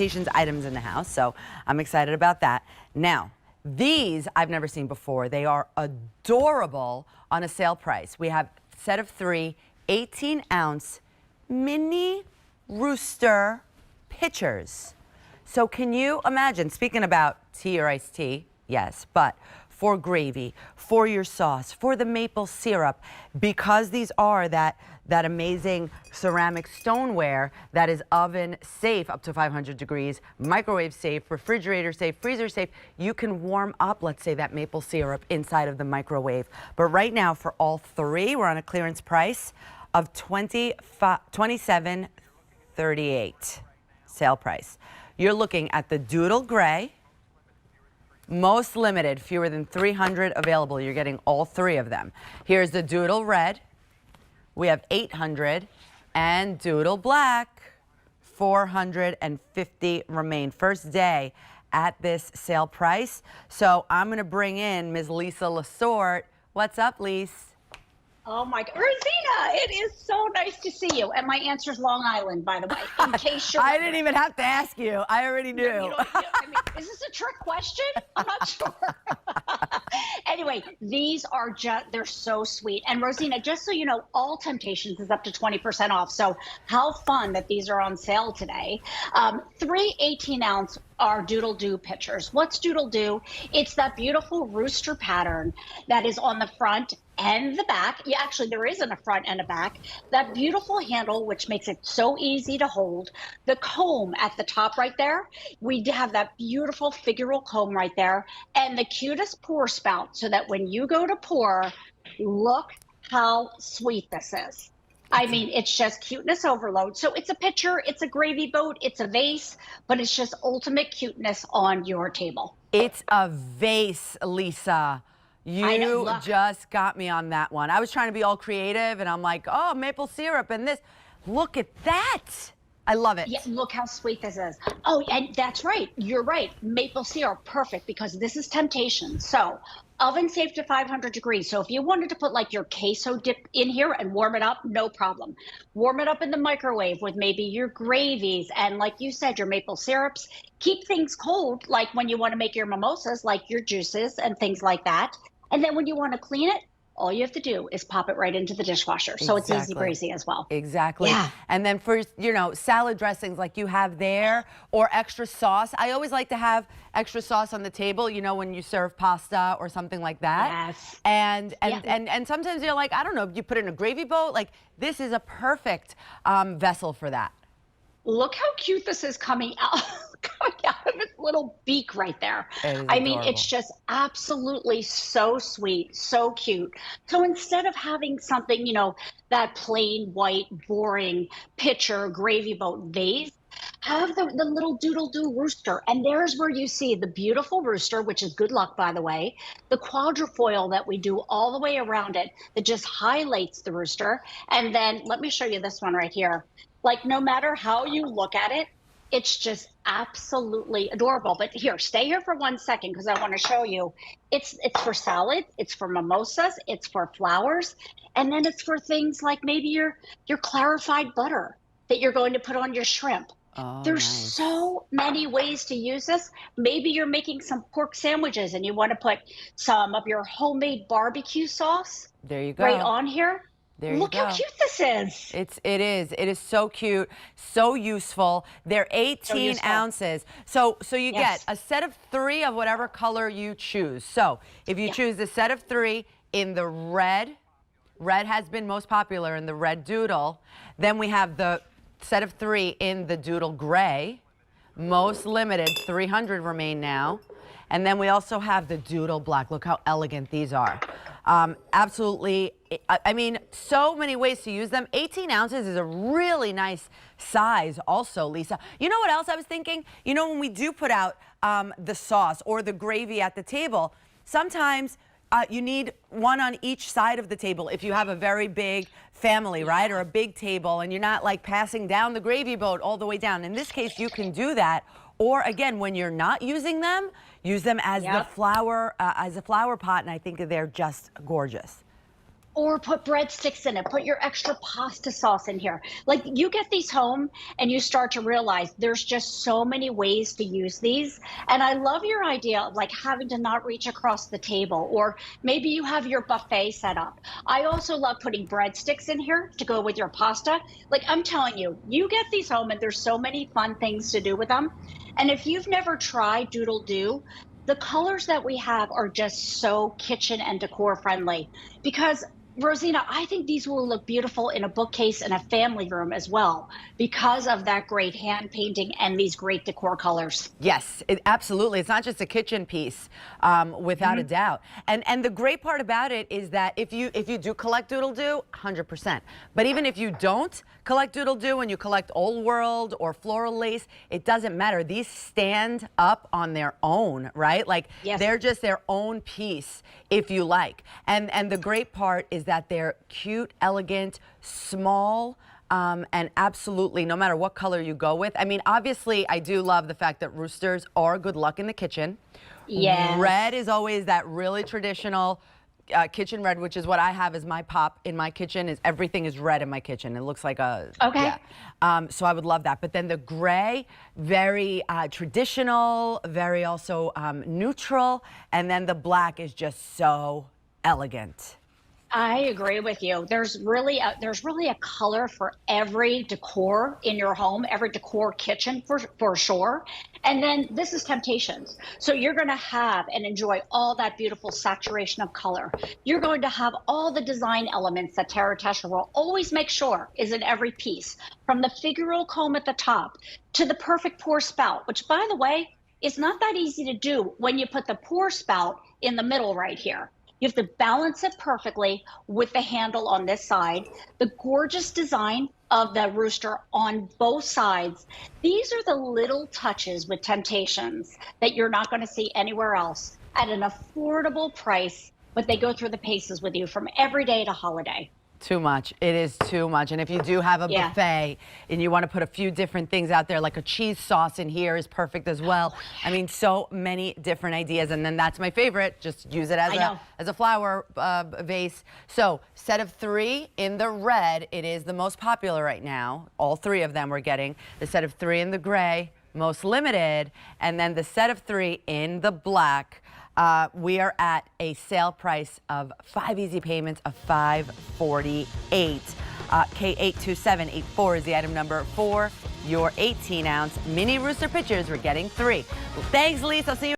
Temptations items in the house, so I'm excited about that. Now, these I've never seen before. They are adorable on a sale price. We have a set of 3 18-ounce mini Rooster pitchers. So can you imagine, speaking about tea or iced tea, yes, but for gravy, for your sauce, for the maple syrup, because these are that amazing ceramic stoneware that is oven safe up to 500 degrees, microwave safe, refrigerator safe, freezer safe, you can warm up, let's say, that maple syrup inside of the microwave. But right now, for all 3, we're on a clearance price of $27.38 sale price. You're looking at the Doodle Gray, most limited, fewer than 300 available. You're getting all 3 of them. Here's the Doodle Red. We have 800, and Doodle Black, 450 remain. First day at this sale price. So I'm going to bring in Ms. Lisa Lasort. What's up, Lise? Oh my God, Rosina, it is so nice to see you. And my answer is Long Island, by the way, in case you're I didn't even have to ask you. I already knew. I mean, is this a trick question? I'm not sure. Anyway, these are they're so sweet. And Rosina, just so you know, all Temptations is up to 20% off. So how fun that these are on sale today. 3 18-ounce are Doodle Doo pitchers. What's Doodle Doo? It's that beautiful rooster pattern that is on the front and the back. Yeah, actually, there isn't a front and a back. That beautiful handle, which makes it so easy to hold. The comb at the top right there. We have that beautiful figural comb right there. And the cutest pour spout, so that when you go to pour, look how sweet this is. I mean, it's just cuteness overload. So it's a pitcher, it's a gravy boat, it's a vase, but it's just ultimate cuteness on your table. It's a vase, Lisa. You just got me on that one. I was trying to be all creative, and I'm like, oh, maple syrup and this. Look at that. I love it. Yeah, look how sweet this is. Oh, and that's right. You're right. Maple syrup, perfect, because this is Temptation. So oven safe to 500 degrees. So if you wanted to put like your queso dip in here and warm it up, no problem. Warm it up in the microwave with maybe your gravies and, like you said, your maple syrups. Keep things cold, like when you want to make your mimosas, like your juices and things like that. And then when you want to clean it, all you have to do is pop it right into the dishwasher. So it's easy breezy as well. Exactly. Yeah. And then for, you know, salad dressings like you have there, or extra sauce. I always like to have extra sauce on the table, you know, when you serve pasta or something like that. Yes. And sometimes you're like, I don't know, you put it in a gravy boat. Like, this is a perfect vessel for that. Look how cute this is coming out of its little beak right there. I mean, it's just absolutely so sweet, so cute. So instead of having something, you know, that plain white, boring pitcher gravy boat vase, have the little Doodle Doo rooster. And there's where you see the beautiful rooster, which is good luck, by the way, the quadrifoil that we do all the way around it that just highlights the rooster. And then let me show you this one right here. Like, no matter how you look at it, it's just absolutely adorable. But here, stay here for 1 second, because I want to show you. It's for salad, it's for mimosas, it's for flowers, and then it's for things like maybe your clarified butter that you're going to put on your shrimp. Oh, There's nice. so many ways to use this. Maybe you're making some pork sandwiches and you want to put some of your homemade barbecue sauce right on here. There you Look go. how cute this is. It is so cute, so useful. They're 18 ounces. So you get a set of 3 of whatever color you choose. So if you choose the set of 3 in the red has been most popular in the red Doodle. Then we have the set of 3 in the Doodle Gray, most limited, 300 remain now. And then we also have the Doodle Black. Look how elegant these are. Absolutely, I mean, so many ways to use them. 18 ounces is a really nice size also, Lisa. You know what else I was thinking? You know, when we do put out the sauce or the gravy at the table, sometimes you need one on each side of the table if you have a very big family, right? Or a big table, and you're not like passing down the gravy boat all the way down. In this case, you can do that. Or again, when you're not using them, use them as the flower, as a flower pot, and I think they're just gorgeous. Or put breadsticks in it, put your extra pasta sauce in here. Like, you get these home and you start to realize there's just so many ways to use these. And I love your idea of like having to not reach across the table, or maybe you have your buffet set up. I also love putting breadsticks in here to go with your pasta. Like, I'm telling you, you get these home and there's so many fun things to do with them. And if you've never tried Doodle Do, the colors that we have are just so kitchen and decor friendly, because Rosina, I think these will look beautiful in a bookcase in a family room as well, because of that great hand painting and these great decor colors. Yes, absolutely. It's not just a kitchen piece, without a doubt. And the great part about it is that if you do collect Doodle Do, 100%. But even if you don't collect Doodle Do and you collect Old World or floral lace, it doesn't matter. These stand up on their own, right? Like, they're just their own piece if you like. And the great part is that they're cute, elegant, small, and absolutely, no matter what color you go with. I mean, obviously, I do love the fact that roosters are good luck in the kitchen. Yes. Red is always that really traditional kitchen red, which is what I have as my pop in my kitchen. Is everything is red in my kitchen. It looks like a so I would love that. But then the gray, very traditional, very also neutral, and then the black is just so elegant. I agree with you. There's really a color for every decor in your home, every decor kitchen for sure. And then this is Temptations. So you're going to have and enjoy all that beautiful saturation of color. You're going to have all the design elements that Tara Tesher will always make sure is in every piece, from the figural comb at the top to the perfect pour spout, which, by the way, is not that easy to do when you put the pour spout in the middle right here. You have to balance it perfectly with the handle on this side. The gorgeous design of the rooster on both sides. These are the little touches with Temptations that you're not going to see anywhere else at an affordable price, but they go through the paces with you from everyday to holiday. Too much. It is too much. And if you do have a buffet and you want to put a few different things out there, like a cheese sauce in here is perfect as well. I mean, so many different ideas. And then that's my favorite. Just use it as a flower vase. So set of 3 in the red. It is the most popular right now. All 3 of them we're getting. The set of 3 in the gray, most limited. And then the set of 3 in the black. We are at a sale price of 5 easy payments of $548. K82784 is the item number for your 18-ounce mini Rooster pitchers. We're getting 3. Thanks, Lisa. I'll see you.